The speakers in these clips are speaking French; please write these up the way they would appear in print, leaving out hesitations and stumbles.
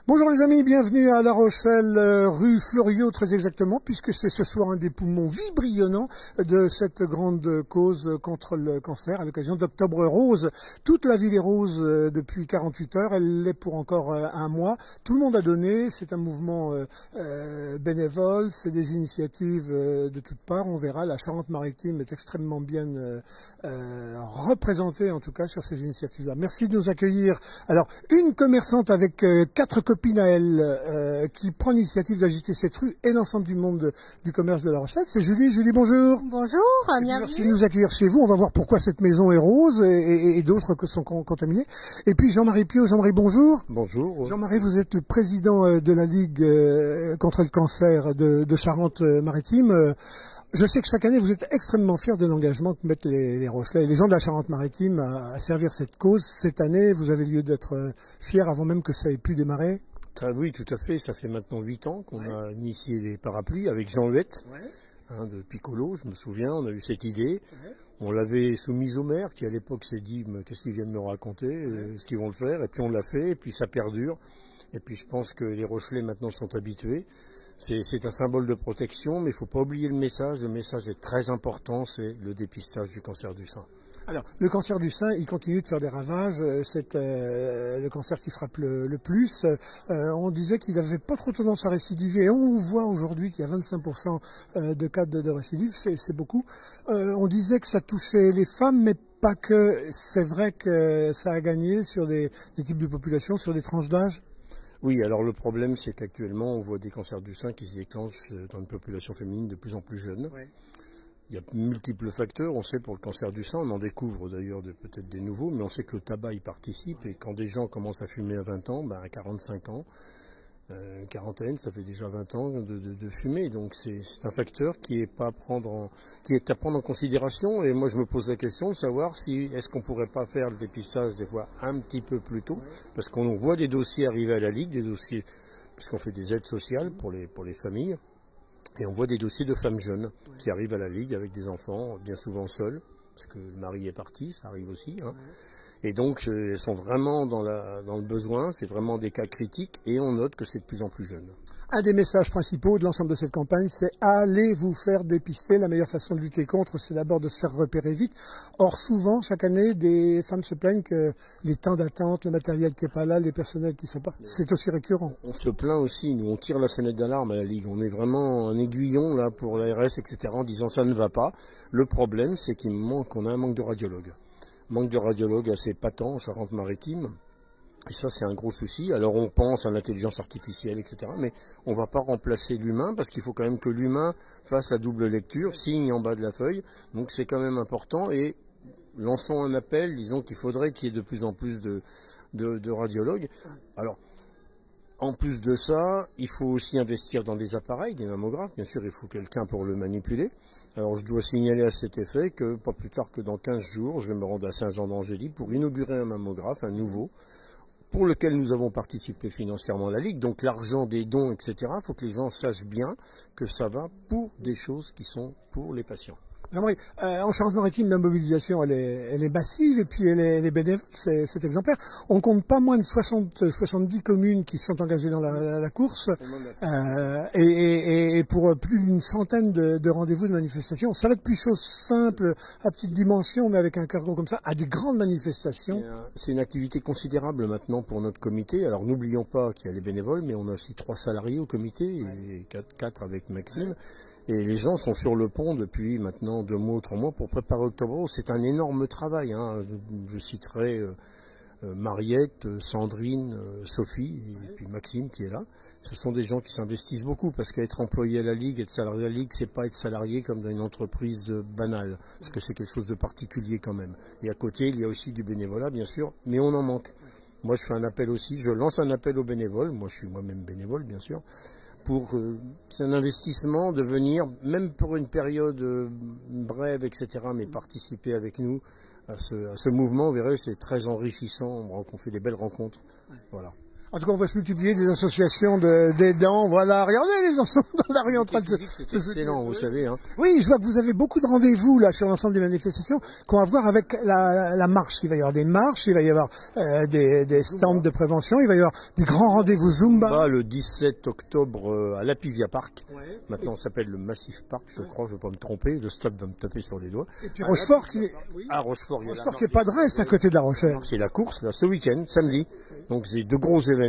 Bonjour les amis, bienvenue à La Rochelle, rue Fleuriot très exactement, puisque c'est ce soir un des poumons vibrillonnants de cette grande cause contre le cancer à l'occasion d'Octobre Rose. Toute la ville est rose depuis 48 heures, elle l'est pour encore un mois. Tout le monde a donné, c'est un mouvement bénévole, c'est des initiatives de toutes parts. On verra, la Charente-Maritime est extrêmement bien représentée en tout cas sur ces initiatives-là. Merci de nous accueillir. Alors, une commerçante avec 4 copine à elle qui prend l'initiative d'agiter cette rue et l'ensemble du monde du commerce de La Rochelle. C'est Julie. Julie, bonjour. Bonjour, bienvenue. Merci de nous accueillir chez vous. On va voir pourquoi cette maison est rose et d'autres que sont contaminés. Et puis Jean-Marie Piot. Jean-Marie, bonjour. Bonjour. Jean-Marie, vous êtes le président de la Ligue contre le cancer de Charente-Maritime. Je sais que chaque année, vous êtes extrêmement fiers de l'engagement que mettent les Rochelais, les gens de la Charente-Maritime à servir cette cause. Cette année, vous avez lieu d'être fiers avant même que ça ait pu démarrer. Oui, tout à fait. Ça fait maintenant 8 ans qu'on a initié les parapluies avec Jean Huette, de Piccolo, je me souviens. On a eu cette idée. On l'avait soumise au maire qui, à l'époque, s'est dit « Qu'est-ce qu'ils viennent me raconter Est-ce qu'ils vont le faire ?» Et puis on l'a fait, et puis ça perdure. Et puis je pense que les Rochelais, maintenant, sont habitués. C'est un symbole de protection, mais il ne faut pas oublier le message. Le message est très important, c'est le dépistage du cancer du sein. Alors, le cancer du sein, il continue de faire des ravages. C'est le cancer qui frappe le plus. On disait qu'il n'avait pas trop tendance à récidiver. Et on voit aujourd'hui qu'il y a 25% de cas de récidive. C'est beaucoup. On disait que ça touchait les femmes, mais pas que. C'est vrai que ça a gagné sur des types de population, sur des tranches d'âge. Oui, alors le problème, c'est qu'actuellement, on voit des cancers du sein qui se déclenchent dans une population féminine de plus en plus jeune. Oui. Il y a multiples facteurs. On sait pour le cancer du sein, on en découvre d'ailleurs peut-être des nouveaux, mais on sait que le tabac y participe. Et quand des gens commencent à fumer à 20 ans, à 45 ans, quarantaine, ça fait déjà 20 ans de fumer. Donc c'est un facteur qui est à prendre en considération. Et moi je me pose la question de savoir si est-ce qu'on pourrait pas faire le dépistage des fois un petit peu plus tôt, parce qu'on voit des dossiers arriver à la Ligue, des dossiers parce qu'on fait des aides sociales pour les familles. Et on voit des dossiers de femmes jeunes qui arrivent à la Ligue avec des enfants, bien souvent seuls, parce que le mari est parti, ça arrive aussi. Et donc, elles sont vraiment dans le besoin, c'est vraiment des cas critiques, et on note que c'est de plus en plus jeune. Un des messages principaux de l'ensemble de cette campagne, c'est allez vous faire dépister. La meilleure façon de lutter contre, c'est d'abord de se faire repérer vite. Or, souvent, chaque année, des femmes se plaignent que les temps d'attente, le matériel qui n'est pas là, les personnels qui ne sont pas, c'est aussi récurrent. On se plaint aussi, nous, on tire la sonnette d'alarme à la Ligue. On est vraiment un aiguillon là pour l'ARS, etc., en disant ça ne va pas. Le problème, c'est qu'on a un manque de radiologues. Manque de radiologues assez patent en Charente-Maritime. Et ça, c'est un gros souci. Alors, on pense à l'intelligence artificielle, etc. Mais on ne va pas remplacer l'humain parce qu'il faut quand même que l'humain fasse la double lecture, signe en bas de la feuille. Donc, c'est quand même important. Et lançons un appel, disons qu'il faudrait qu'il y ait de plus en plus de radiologues. Alors, en plus de ça, il faut aussi investir dans des appareils, des mammographes. Bien sûr, il faut quelqu'un pour le manipuler. Alors, je dois signaler à cet effet que pas plus tard que dans 15 jours, je vais me rendre à Saint-Jean-d'Angély pour inaugurer un mammographe, un nouveau, pour lequel nous avons participé financièrement à la Ligue. Donc l'argent des dons, etc., il faut que les gens sachent bien que ça va pour des choses qui sont pour les patients. Jean-Marie, en Charente-Maritime, la mobilisation, elle est massive et puis elle est bénévole, c'est exemplaire. On compte pas moins de 70 communes qui sont engagées dans la course et pour plus d'une centaine de rendez-vous de manifestations. Ça va être plus chose simple, à petite dimension, mais avec un cargo comme ça, à des grandes manifestations. C'est une activité considérable maintenant pour notre comité. Alors n'oublions pas qu'il y a les bénévoles, mais on a aussi 3 salariés au comité, et 4 avec Maxime. Et les gens sont sur le pont depuis maintenant 2 mois ou 3 mois pour préparer Octobre Rose. C'est un énorme travail. Je citerai Mariette, Sandrine, Sophie et puis Maxime qui est là. Ce sont des gens qui s'investissent beaucoup parce qu'être employé à la Ligue, être salarié à la Ligue, c'est pas être salarié comme dans une entreprise banale. Parce que c'est quelque chose de particulier quand même. Et à côté, il y a aussi du bénévolat, bien sûr, mais on en manque. Moi, je fais un appel aussi. Je lance un appel aux bénévoles. Moi, je suis moi-même bénévole, bien sûr. C'est un investissement de venir, même pour une période brève, etc., mais participer avec nous à ce mouvement. Vous verrez, c'est très enrichissant, on fait des belles rencontres. Voilà. En tout cas, on va se multiplier des associations d'aidants. Voilà, regardez les enfants dans la rue en train de se... C'est excellent, vous savez. Hein. Oui, je vois que vous avez beaucoup de rendez-vous là sur l'ensemble des manifestations qu'on va voir avec la marche. Il va y avoir des marches, il va y avoir des stands de prévention, il va y avoir des grands rendez-vous Zumba. Le 17 octobre à l'Apivia Park. Ouais. Maintenant, ça s'appelle le Massif Park, je crois, je ne vais pas me tromper. Le stade va me taper sur les doigts. Et puis Rochefort qui est... Rochefort, qui est pas de Reims, à côté de la Rochelle. C'est la course, là, ce week-end, samedi. Donc, c'est deux gros événements.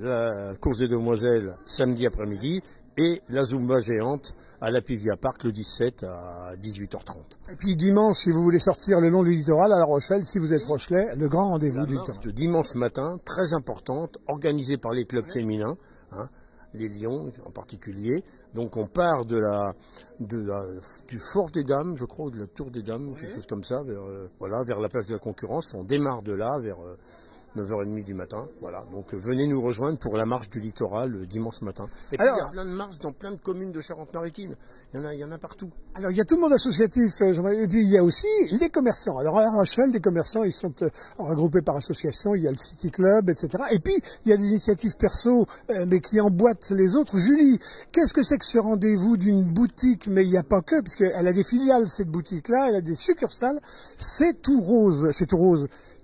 La course des demoiselles, samedi après-midi. Et la Zumba géante à l'Apivia Park le 17 à 18h30. Et puis dimanche, si vous voulez sortir le long du littoral à La Rochelle, si vous êtes Rochelais, le grand rendez-vous du temps. De dimanche matin, très importante, organisée par les clubs féminins, hein, les Lions en particulier. Donc on part du Fort des Dames, je crois, ou de la Tour des Dames, quelque chose comme ça, vers la place de la Concurrence. On démarre de là vers 9h30 du matin, voilà. Donc venez nous rejoindre pour la marche du littoral dimanche matin. Et puis il y a plein de marches dans plein de communes de Charente-Maritime. Il y en a partout. Alors il y a tout le monde associatif, et puis il y a aussi les commerçants. Alors à La Rochelle, les commerçants, ils sont regroupés par association, il y a le City Club, etc. Et puis il y a des initiatives perso, mais qui emboîtent les autres. Julie, qu'est-ce que c'est que ce rendez-vous d'une boutique? Mais il n'y a pas que, puisqu'elle a des filiales, cette boutique-là, elle a des succursales. C'est tout rose,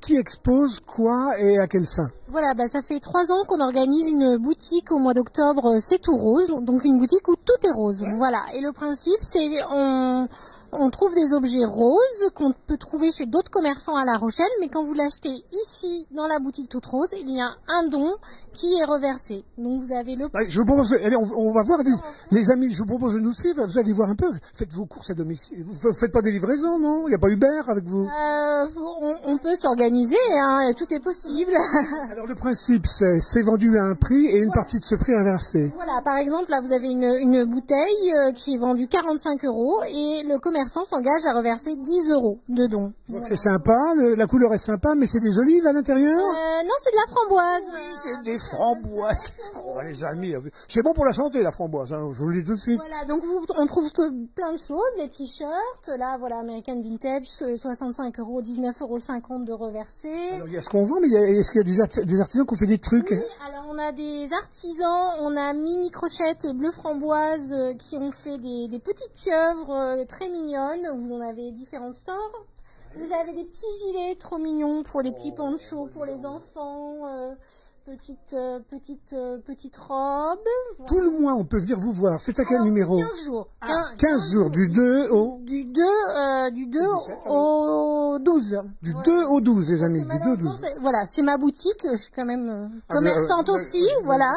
Qui expose quoi et à quelle fin? Voilà, ça fait 3 ans qu'on organise une boutique au mois d'octobre, c'est tout rose, donc une boutique où tout est rose. Voilà, et le principe c'est on trouve des objets roses qu'on peut trouver chez d'autres commerçants à La Rochelle, mais quand vous l'achetez ici dans la boutique toute rose, il y a un don qui est reversé. Donc vous avez le... Je vous propose, allez, on va voir les amis, je vous propose de nous suivre, vous allez voir un peu, faites vos courses à domicile. Vous faites pas des livraisons, non? Il n'y a pas Uber avec vous? On peut s'organiser, hein, tout est possible. Alors le principe, c'est vendu à un prix et une partie de ce prix est inversée. Voilà, par exemple, là vous avez une bouteille qui est vendue 45 € et le commerçant s'engage à reverser 10 € de dons. Je vois que c'est sympa, la couleur est sympa, mais c'est des olives à l'intérieur? Non, c'est de la framboise. Oui, c'est des framboises. Oh, les amis, c'est bon pour la santé la framboise, hein, je vous le dis tout de suite. Voilà, donc on trouve plein de choses, des t-shirts, là voilà, American Vintage, 65 €, 19,50 € de reversés. Alors il y a ce qu'on vend, mais est-ce qu'il y a des artisans qui ont fait des trucs? Oui, alors on a des artisans, on a Mini Crochette et Bleu Framboise qui ont fait des petites pieuvres très mignonnes. Vous en avez différents stores. Vous avez des petits gilets trop mignons pour les petits ponchos pour les enfants. Petite robe. Voilà. Tout le mois, on peut venir vous voir. C'est à quel numéro? 15 jours. 15 jours, du 2 au... Du 2 au 12. Du 2 au 12, les amis. Du 2 au 12. Voilà, c'est ma boutique. Je suis quand même commerçante aussi. Voilà.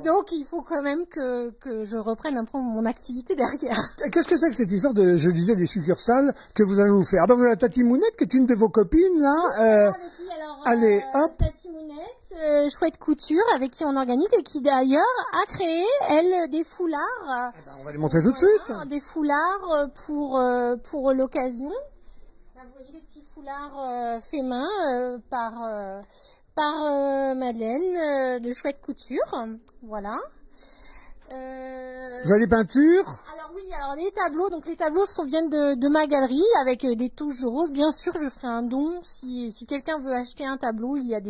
Donc, il faut quand même que je reprenne un peu mon activité derrière. Qu'est-ce que c'est que cette histoire je disais, des succursales que vous allez vous faire? Vous avez Tati Mounette, qui est une de vos copines, là. Allez, hop. Tati Mounette. Chouette Couture avec qui on organise et qui d'ailleurs a créé elle des foulards. On va les montrer tout de suite. Des foulards pour l'occasion. Là, vous voyez les petits foulards faits main par Madeleine de Chouette Couture. Voilà. Vous avez des peintures? Alors oui, alors les tableaux, donc les tableaux viennent de ma galerie avec des touches roses. Bien sûr, je ferai un don si quelqu'un veut acheter un tableau, il y a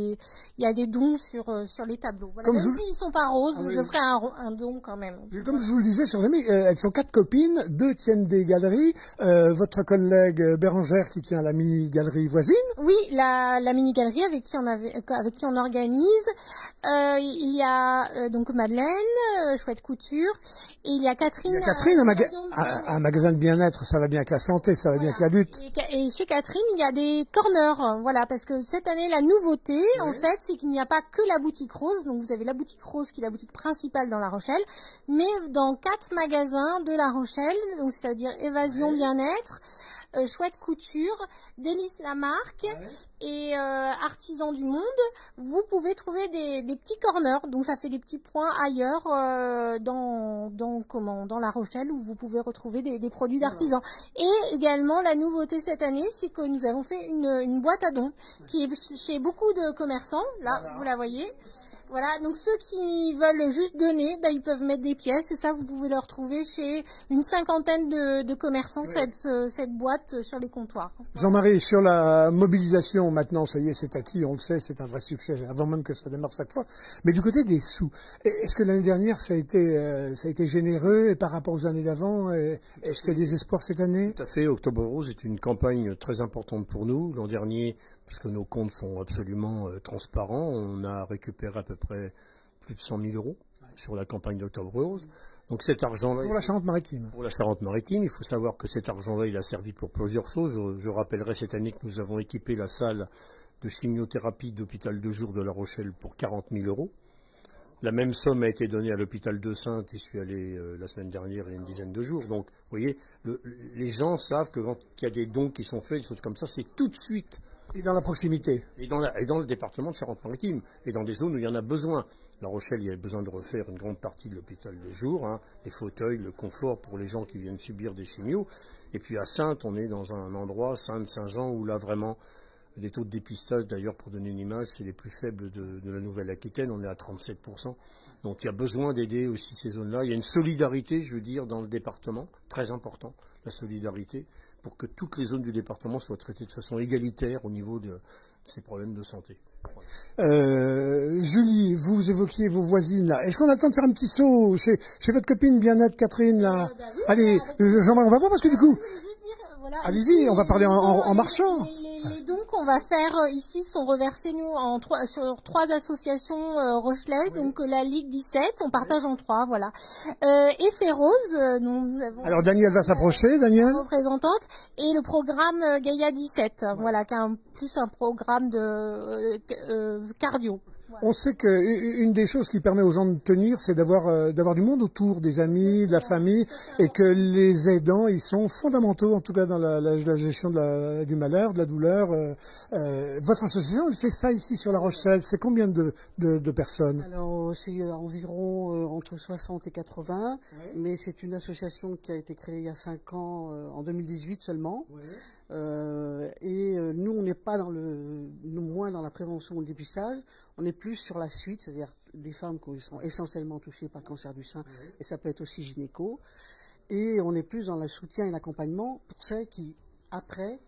des dons sur les tableaux. Voilà. Même s'ils sont pas roses, je ferai un don quand même. Comme je vous le disais, chers amis, elles sont 4 copines, 2 tiennent des galeries. Votre collègue Bérangère qui tient la mini galerie voisine. Oui, la mini galerie avec qui on organise. Il y a donc Madeleine, Chouette Couture, et il y a Catherine. Un magasin de bien-être, ça va bien avec la santé, ça va bien avec la lutte. Et chez Catherine, il y a des corners, voilà, parce que cette année, la nouveauté, en fait, c'est qu'il n'y a pas que la boutique rose. Donc vous avez la boutique rose qui est la boutique principale dans La Rochelle, mais dans 4 magasins de La Rochelle, donc c'est-à-dire Évasion Bien-être, Chouette Couture, Délice Lamarque et Artisans du Monde, vous pouvez trouver des petits corners. Donc ça fait des petits points ailleurs dans La Rochelle où vous pouvez retrouver des produits d'artisans. Et également la nouveauté cette année, c'est que nous avons fait une boîte à dons qui est chez beaucoup de commerçants. Là, vous la voyez. Voilà, donc ceux qui veulent juste donner, ils peuvent mettre des pièces et ça, vous pouvez le retrouver chez une cinquantaine de commerçants, cette boîte sur les comptoirs. Jean-Marie, sur la mobilisation, maintenant, ça y est, c'est acquis, on le sait, c'est un vrai succès, avant même que ça démarre chaque fois. Mais du côté des sous, est-ce que l'année dernière, ça a été généreux et par rapport aux années d'avant, est-ce qu'il y a des espoirs cette année? Tout à fait, Octobre Rose est une campagne très importante pour nous. L'an dernier, puisque nos comptes sont absolument transparents, on a récupéré à peu près plus de 100 000 euros sur la campagne d'Octobre Rose. Donc cet argent-là... Pour la Charente-Maritime. Pour la Charente-Maritime, il faut savoir que cet argent-là, il a servi pour plusieurs choses. Je rappellerai cette année que nous avons équipé la salle de chimiothérapie d'hôpital de jour de La Rochelle pour 40 000 euros. La même somme a été donnée à l'hôpital de Saintes, qui suis allé la semaine dernière, il y a une dizaine de jours. Donc, vous voyez, les gens savent que quand il y a des dons qui sont faits, des choses comme ça, c'est tout de suite. Et dans la proximité. Et dans le département de Charente-Maritime. Et dans des zones où il y en a besoin. La Rochelle, il y a besoin de refaire une grande partie de l'hôpital de jour, les fauteuils, le confort pour les gens qui viennent subir des chimios. Et puis à Saintes, on est dans un endroit, Saintes-Saint-Jean, où là vraiment, les taux de dépistage, d'ailleurs, pour donner une image, c'est les plus faibles de la Nouvelle-Aquitaine, on est à 37%. Donc il y a besoin d'aider aussi ces zones-là. Il y a une solidarité, je veux dire, dans le département, très important, la solidarité, pour que toutes les zones du département soient traitées de façon égalitaire au niveau de ces problèmes de santé. Julie, vous évoquiez vos voisines là. Est-ce qu'on a le temps de faire un petit saut chez votre copine bien-être Catherine là? Oui, allez, Jean-Marie, on va voir parce que du coup... Voilà, allez-y, on va parler en marchant. Les dons qu'on va faire ici sont reversés sur 3 associations rochelaises, donc la Ligue 17, on partage en 3, voilà. Et Férose, nous avons... Alors Daniel va s'approcher, Daniel. Représentante, et le programme Gaïa 17, voilà, qui est plus un programme de cardio. On sait qu'une des choses qui permet aux gens de tenir, c'est d'avoir du monde autour, des amis, de la famille, et que les aidants, ils sont fondamentaux, en tout cas dans la gestion du malheur, de la douleur. Votre association, elle fait ça ici sur La Rochelle. C'est combien de personnes? Alors, c'est environ entre 60 et 80, mais c'est une association qui a été créée il y a 5 ans, en 2018 seulement. Nous, on n'est pas moins dans la prévention ou le dépistage, on est plus sur la suite, c'est-à-dire des femmes qui sont essentiellement touchées par le cancer du sein, et ça peut être aussi gynéco, et on est plus dans le soutien et l'accompagnement pour celles qui, après,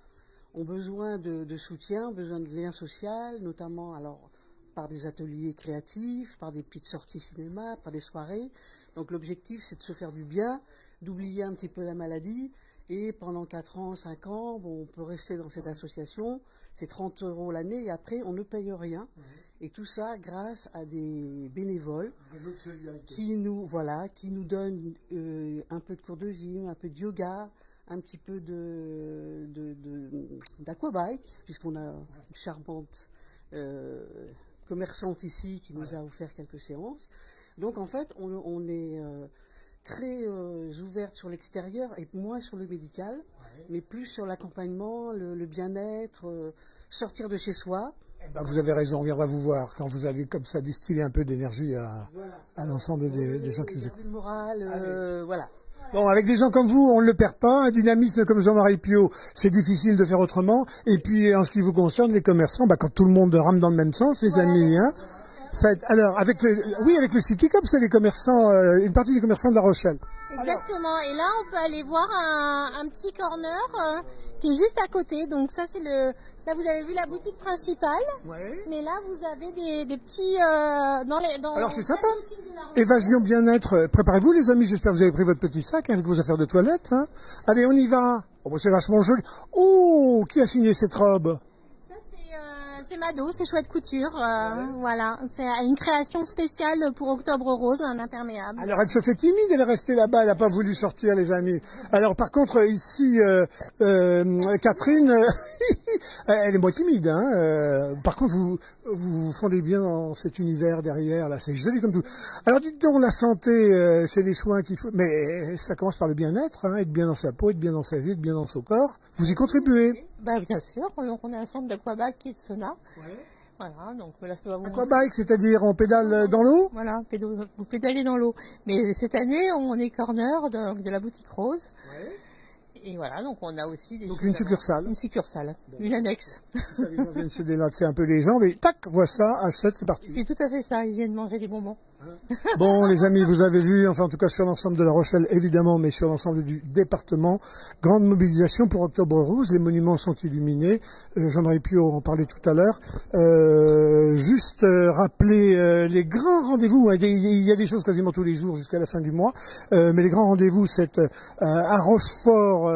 ont besoin de soutien, besoin de lien social, notamment alors par des ateliers créatifs, par des petites sorties cinéma, par des soirées. Donc l'objectif, c'est de se faire du bien, d'oublier un petit peu la maladie. Et pendant 4 ans, 5 ans, on peut rester dans cette association. C'est 30 € l'année et après, on ne paye rien. Et tout ça grâce à des bénévoles qui nous donnent un peu de cours de gym, un peu de yoga, un petit peu d'aquabike, puisqu'on a une charmante commerçante ici qui nous a offert quelques séances. Donc en fait, on est très ouverte sur l'extérieur et moins sur le médical, mais plus sur l'accompagnement, le bien-être, sortir de chez soi. Vous avez raison, on viendra vous voir quand vous allez comme ça distiller un peu d'énergie à l'ensemble des gens qui vous écoutent. Le moral, voilà. Bon, avec des gens comme vous, on ne le perd pas. Un dynamisme comme Jean-Marie Piot, c'est difficile de faire autrement. Et puis, en ce qui vous concerne, les commerçants, quand tout le monde rame dans le même sens, les amis, hein. Alors, avec le City Cup, c'est les commerçants, une partie des commerçants de La Rochelle. Exactement. Et là, on peut aller voir un petit corner qui est juste à côté. Donc ça, c'est là, vous avez vu la boutique principale. Ouais. Mais là, vous avez des petits Alors c'est sympa. Évasion bien-être. Préparez-vous, les amis. J'espère que vous avez pris votre petit sac avec vos affaires de toilette. Hein. Allez, on y va. Oh, c'est vachement joli. Oh, qui a signé cette robe? C'est Mado, c'est Chouette Couture, voilà, c'est une création spéciale pour Octobre Rose, un imperméable. Alors elle se fait timide, elle est restée là-bas, elle n'a pas voulu sortir les amis. Alors par contre ici, Catherine, elle est moins timide, hein. Par contre vous fondez bien dans cet univers derrière, là, c'est joli comme tout. Alors dites donc, la santé, c'est les soins qu'il faut, mais ça commence par le bien-être, hein, être bien dans sa peau, être bien dans sa vie, être bien dans son corps. Vous y contribuez? Bien sûr, donc on est un centre d'aquabike et de sauna. Ouais. Voilà, donc là, je vais vous aquabike, c'est-à-dire on pédale dans l'eau? Voilà, vous pédalez dans l'eau. Mais cette année, on est corner de la boutique Rose. Ouais. Et voilà, donc on a aussi des Donc choses une à voir. succursale. Une succursale, une annexe. Les gens viennent se délatser un peu les jambes et tac, vois ça, achète, c'est parti. C'est tout à fait ça, ils viennent manger des bonbons. Bon, les amis, vous avez vu, enfin en tout cas sur l'ensemble de La Rochelle, évidemment, mais sur l'ensemble du département, grande mobilisation pour Octobre Rose. Les monuments sont illuminés. J'aimerais pu en parler tout à l'heure. Juste rappeler les grands rendez-vous. Hein, il y a des choses quasiment tous les jours jusqu'à la fin du mois, mais les grands rendez-vous, c'est à Rochefort.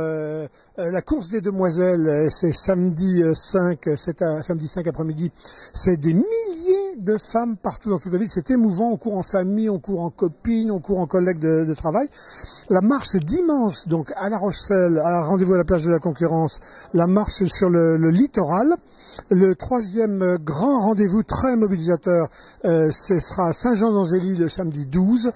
La course des demoiselles, c'est samedi 5, samedi 5 après-midi. C'est des milliers de femmes partout dans toute la ville. C'est émouvant. On court en famille, on court en copine, on court en collègue de travail. La marche dimanche, donc à La Rochelle, à rendez-vous à la plage de la Concurrence, la marche sur le littoral. Le troisième grand rendez-vous très mobilisateur, ce sera à Saint-Jean-d'Angély le samedi 12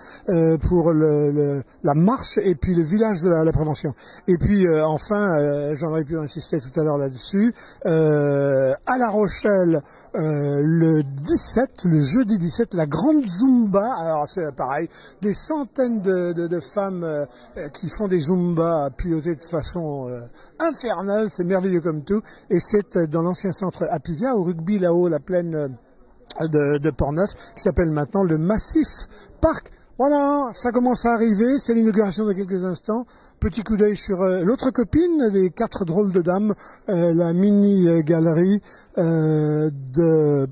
pour la marche et puis le village de la prévention. Et puis enfin, j'aurais pu insister tout à l'heure là-dessus, à La Rochelle, le 17, le jeudi 17, la grande Zumba. Alors c'est pareil, des centaines de femmes qui font des Zumba pilotées de façon infernale, c'est merveilleux comme tout. Et c'est dans l'ancien centre Apivia, au rugby là-haut, la plaine de Portneuf, qui s'appelle maintenant le Massif Parc. Voilà, ça commence à arriver, c'est l'inauguration de quelques instants. Petit coup d'œil sur l'autre copine, les 4 drôles de dames, la mini-galerie de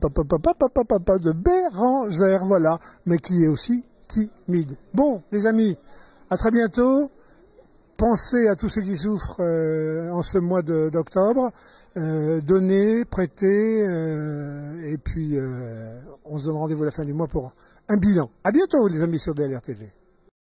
Bérangère, voilà, mais qui est aussi timide. Bon, les amis, à très bientôt. Pensez à tous ceux qui souffrent en ce mois d'octobre. Donnez, prêtez, et puis on se donne rendez-vous à la fin du mois pour un bilan. À bientôt, les amis, sur DLR TV.